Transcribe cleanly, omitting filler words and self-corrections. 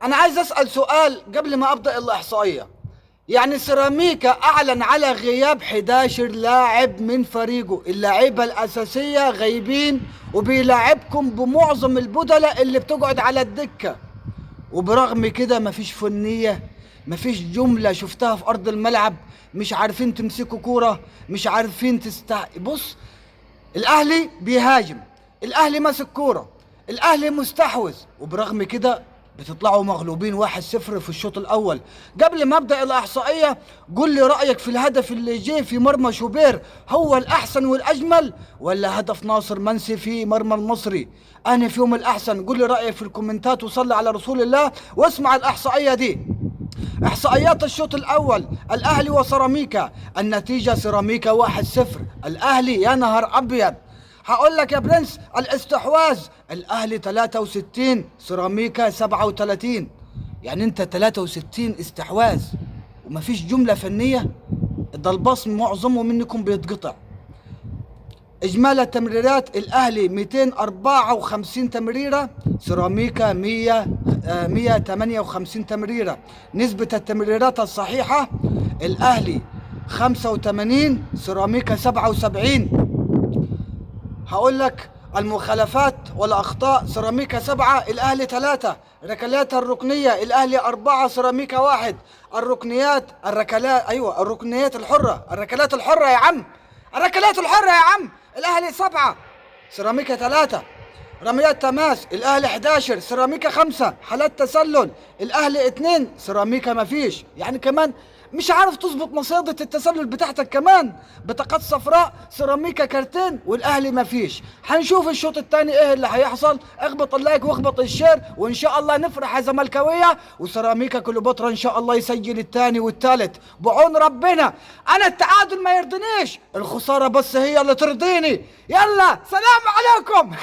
أنا عايز أسأل سؤال قبل ما أبدأ الإحصائية. يعني سيراميكا أعلن على غياب 11 لاعب من فريقه، اللاعيبة الأساسية غايبين، وبيلاعبكم بمعظم البدلاء اللي بتقعد على الدكة. وبرغم كده مفيش فنية، مفيش جملة شفتها في أرض الملعب. مش عارفين تمسكوا كورة، مش عارفين بص، الاهلي بيهاجم، الاهلي ماسك كوره، الاهلي مستحوذ، وبرغم كده بتطلعوا مغلوبين 1-0 في الشوط الاول. قبل ما ابدا الاحصائيه، قول لي رايك في الهدف اللي جه في مرمى شوبير، هو الاحسن والاجمل ولا هدف ناصر منسي في مرمى المصري؟ انا فيهم الاحسن. قول لي رايك في الكومنتات وصلي على رسول الله واسمع الاحصائيه دي. احصائيات الشوط الاول، الاهلي وسيراميكا، النتيجه سيراميكا 1-0. الاهلي يا نهر ابيض. هقول لك يا برنس، الاستحواذ الاهلي 63، سيراميكا 37. يعني انت 63 استحواذ ومفيش جمله فنيه، ده الباص معظمه منكم بيتقطع. إجمالي التمريرات الأهلي 254 تمريرة، سيراميكا 158 تمريرة. نسبة التمريرات الصحيحة الأهلي 85، سيراميكا 77. هقول لك المخالفات والأخطاء، سيراميكا 7 الأهلي 3. ركلات الركنية الأهلي 4 سيراميكا 1. الركنيات الركلات أيوة الركنيات الحرة، الركلات الحرة يا عم، الركلات الحرة يا عم، الأهلي 7 سيراميكا 3. رميات تماس الأهلي 11 سيراميكا 5. حالات تسلل الأهلي 2 سيراميكا مفيش. يعني كمان مش عارف تظبط مصيدة التسلل بتاعتك، كمان بطاقات صفراء، سيراميكا كارتين والاهلي مفيش. هنشوف الشوط الثاني ايه اللي هيحصل. اخبط اللايك واخبط الشير، وان شاء الله نفرح يا زملكاويه، وسيراميكا كليوباترا ان شاء الله يسجل الثاني والثالث بعون ربنا. انا التعادل ما يرضينيش، الخساره بس هي اللي ترضيني. يلا سلام عليكم.